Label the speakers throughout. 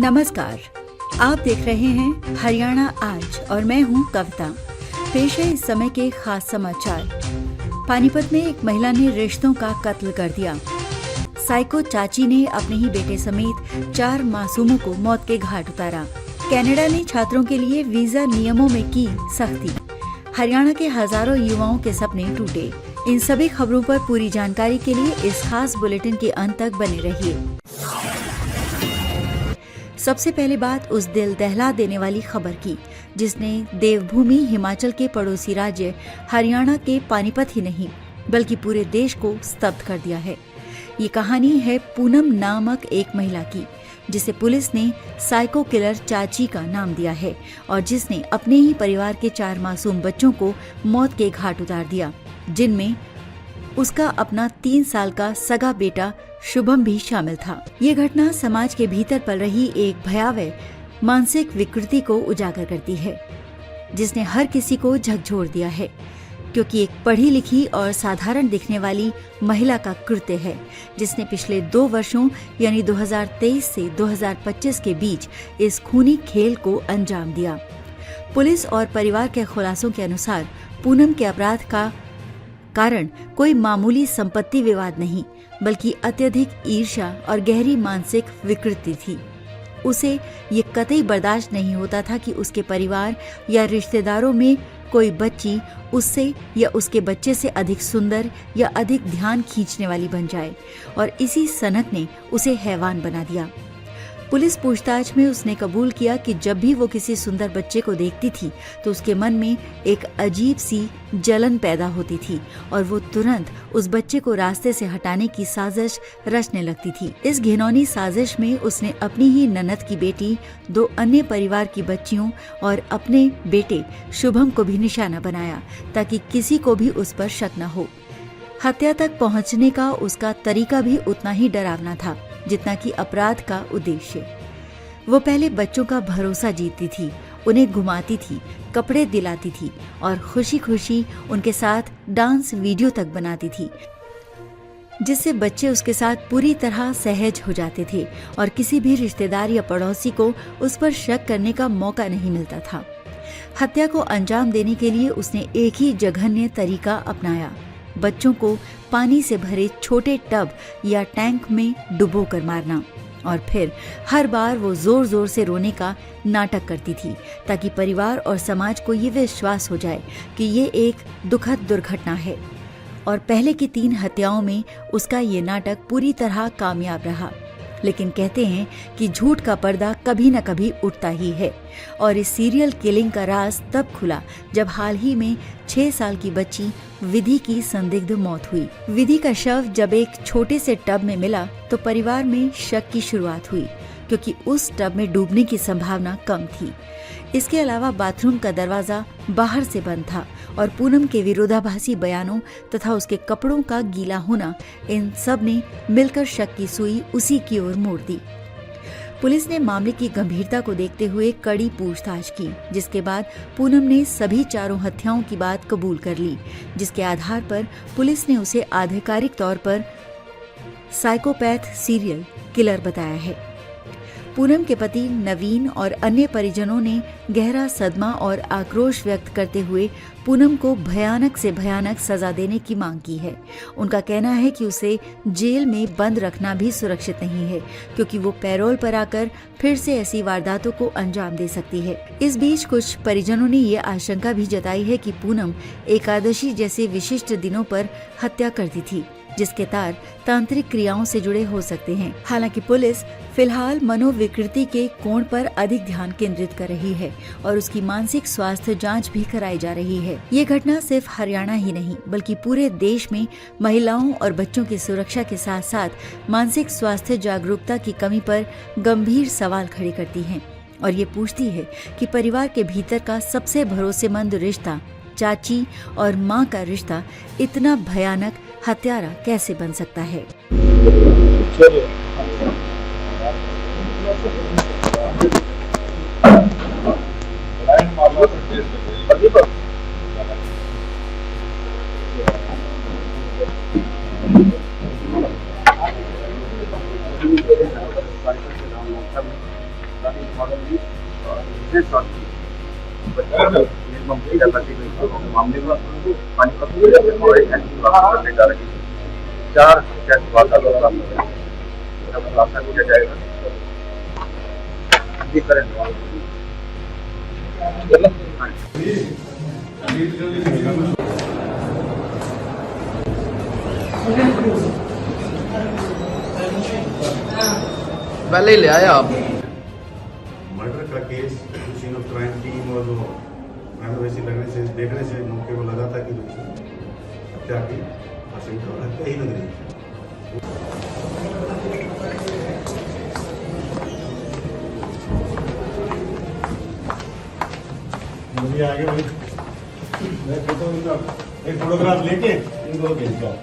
Speaker 1: नमस्कार, आप देख रहे हैं हरियाणा आज और मैं हूं कविता। पेश है इस समय के खास समाचार। पानीपत में एक महिला ने रिश्तों का कत्ल कर दिया। साइको चाची ने अपने ही बेटे समेत 4 मासूमों को मौत के घाट उतारा। कनाडा ने छात्रों के लिए वीजा नियमों में की सख्ती। हरियाणा के हजारों युवाओं के सपने टूटे। इन सभी खबरों पर पूरी जानकारी के लिए इस खास बुलेटिन के अंत तक बने रहिए। सबसे पहले बात उस दिल दहला देने वाली खबर की, जिसने देवभूमि हिमाचल के पड़ोसी राज्य हरियाणा के पानीपत ही नहीं बल्कि पूरे देश को स्तब्ध कर दिया है। ये कहानी है पूनम नामक एक महिला की, जिसे पुलिस ने साइको किलर चाची का नाम दिया है और जिसने अपने ही परिवार के 4 मासूम बच्चों को मौत के घाट उतार दिया, जिनमें उसका अपना 3 साल का सगा बेटा शुभम भी शामिल था। ये घटना समाज के भीतर पल रही एक भयावह मानसिक विकृति को उजागर करती है, जिसने हर किसी को झकझोर दिया है, क्योंकि एक पढ़ी लिखी और साधारण दिखने वाली महिला का कृत्य है, जिसने पिछले 2 वर्षों यानी 2023 से 2025 के बीच इस खूनी खेल को अंजाम दिया। पुलिस और परिवार के खुलासों के अनुसार पूनम के अपराध का कारण कोई मामूली संपत्ति विवाद नहीं, बल्कि अत्यधिक ईर्ष्या और गहरी मानसिक विकृति थी। उसे ये कतई बर्दाश्त नहीं होता था कि उसके परिवार या रिश्तेदारों में कोई बच्ची उससे या उसके बच्चे से अधिक सुंदर या अधिक ध्यान खींचने वाली बन जाए, और इसी सनक ने उसे हैवान बना दिया। पुलिस पूछताछ में उसने कबूल किया कि जब भी वो किसी सुंदर बच्चे को देखती थी तो उसके मन में एक अजीब सी जलन पैदा होती थी और वो तुरंत उस बच्चे को रास्ते से हटाने की साजिश रचने लगती थी। इस घिनौनी साजिश में उसने अपनी ही ननद की बेटी, 2 अन्य परिवार की बच्चियों और अपने बेटे शुभम को भी निशाना बनाया, ताकि किसी को भी उस पर शक न हो। हत्या तक पहुंचने का उसका तरीका भी उतना ही डरावना था जितना कि अपराध का उद्देश्य। वो पहले बच्चों का भरोसा जीतती थी, उन्हें घुमाती थी, कपड़े दिलाती थी और खुशी खुशी उनके साथ डांस वीडियो तक बनाती थी, जिससे बच्चे उसके साथ पूरी तरह सहज हो जाते थे और किसी भी रिश्तेदार या पड़ोसी को उस पर शक करने का मौका नहीं मिलता था। हत्या को अंजाम देने के लिए उसने एक ही जघन्य तरीका अपनाया, बच्चों को पानी से भरे छोटे टब या टैंक में डुबो कर मारना, और फिर हर बार वो जोर जोर से रोने का नाटक करती थी, ताकि परिवार और समाज को ये विश्वास हो जाए कि ये एक दुखद दुर्घटना है। और पहले की 3 हत्याओं में उसका ये नाटक पूरी तरह कामयाब रहा। लेकिन कहते हैं कि झूठ का पर्दा कभी न कभी उठता ही है, और इस सीरियल किलिंग का राज तब खुला जब हाल ही में 6 साल की बच्ची विधि की संदिग्ध मौत हुई। विधि का शव जब एक छोटे से टब में मिला तो परिवार में शक की शुरुआत हुई, क्योंकि उस टब में डूबने की संभावना कम थी। इसके अलावा बाथरूम का दरवाजा बाहर से बंद था और पूनम के विरोधाभासी बयानों तथा उसके कपड़ों का गीला होना, इन सब ने मिलकर शक की सुई उसी की ओर मोड़ दी। पुलिस ने मामले की गंभीरता को देखते हुए कड़ी पूछताछ की, जिसके बाद पूनम ने सभी 4 हत्याओं की बात कबूल कर ली, जिसके आधार पर पुलिस ने उसे आधिकारिक तौर पर साइकोपैथ सीरियल किलर बताया है। पूनम के पति नवीन और अन्य परिजनों ने गहरा सदमा और आक्रोश व्यक्त करते हुए पूनम को भयानक से भयानक सजा देने की मांग की है। उनका कहना है कि उसे जेल में बंद रखना भी सुरक्षित नहीं है, क्योंकि वो पैरोल पर आकर फिर से ऐसी वारदातों को अंजाम दे सकती है। इस बीच कुछ परिजनों ने ये आशंका भी जताई है कि पूनम एकादशी जैसे विशिष्ट दिनों पर हत्या करती थी, जिसके तार तांत्रिक क्रियाओं से जुड़े हो सकते हैं। हालांकि पुलिस फिलहाल मनोविकृति के कोण पर अधिक ध्यान केंद्रित कर रही है और उसकी मानसिक स्वास्थ्य जांच भी कराई जा रही है। ये घटना सिर्फ हरियाणा ही नहीं बल्कि पूरे देश में महिलाओं और बच्चों की सुरक्षा के साथ साथ मानसिक स्वास्थ्य जागरूकता की कमी पर गंभीर सवाल खड़े करती है, और ये पूछती है कि परिवार के भीतर का सबसे भरोसेमंद रिश्ता, चाची और माँ का रिश्ता, इतना भयानक हत्यारा कैसे बन सकता है।
Speaker 2: पत्रिका प्रतिनिधित्व के मामले में पानीपत पुलिस ने और एक करने जा रही 4 डेथ वादा खुलासा किया जाएगा। जी करें
Speaker 3: पहले ही ले आए आप।
Speaker 4: मर्डर का case scene of crime team और जो वैसे लगने से देखने से मौके को लगा था कि हत्या की आशंका और हत्या ही लग रही थी। आगे मैं एक फोटोग्राफ लेके इनको भेजता हूँ।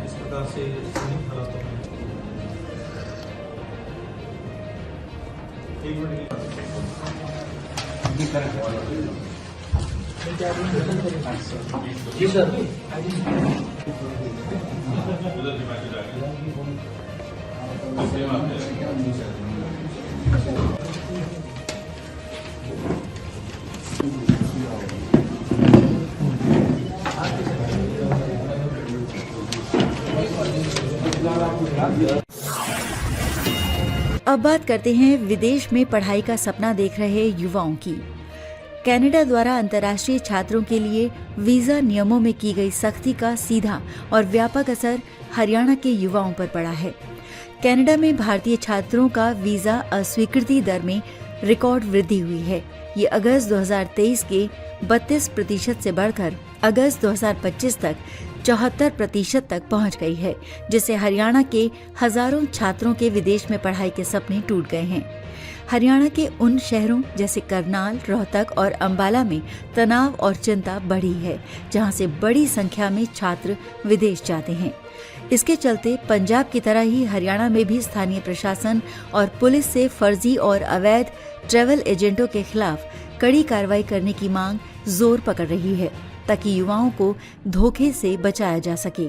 Speaker 5: इस प्रकार से सीमित हालातों में एक मिनट
Speaker 3: जी सर।
Speaker 1: अब बात करते हैं विदेश में पढ़ाई का सपना देख रहे युवाओं की। कनाडा द्वारा अंतर्राष्ट्रीय छात्रों के लिए वीजा नियमों में की गई सख्ती का सीधा और व्यापक असर हरियाणा के युवाओं पर पड़ा है। कनाडा में भारतीय छात्रों का वीजा अस्वीकृति दर में रिकॉर्ड वृद्धि हुई है। ये अगस्त 2023 के 32% से बढ़कर अगस्त 2025 तक 74% तक पहुंच गई है, जिससे हरियाणा के हजारों छात्रों के विदेश में पढ़ाई के सपने टूट गए हैं। हरियाणा के उन शहरों जैसे करनाल, रोहतक और अंबाला में तनाव और चिंता बढ़ी है, जहां से बड़ी संख्या में छात्र विदेश जाते हैं। इसके चलते पंजाब की तरह ही हरियाणा में भी स्थानीय प्रशासन और पुलिस से फर्जी और अवैध ट्रैवल एजेंटों के खिलाफ कड़ी कार्रवाई करने की मांग जोर पकड़ रही है, ताकि युवाओं को धोखे से बचाया जा सके।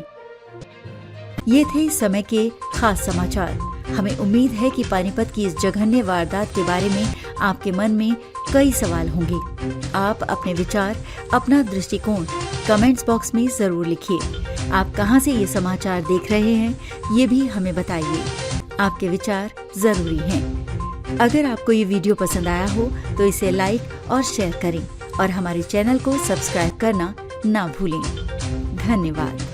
Speaker 1: ये थे समय के खास समाचार। हमें उम्मीद है कि पानीपत की इस जघन्य वारदात के बारे में आपके मन में कई सवाल होंगे। आप अपने विचार, अपना दृष्टिकोण कमेंट्स बॉक्स में जरूर लिखिए। आप कहां से ये समाचार देख रहे हैं, ये भी हमें बताइए। आपके विचार जरूरी हैं। अगर आपको ये वीडियो पसंद आया हो तो इसे लाइक और शेयर करें और हमारे चैनल को सब्सक्राइब करना ना भूलें। धन्यवाद।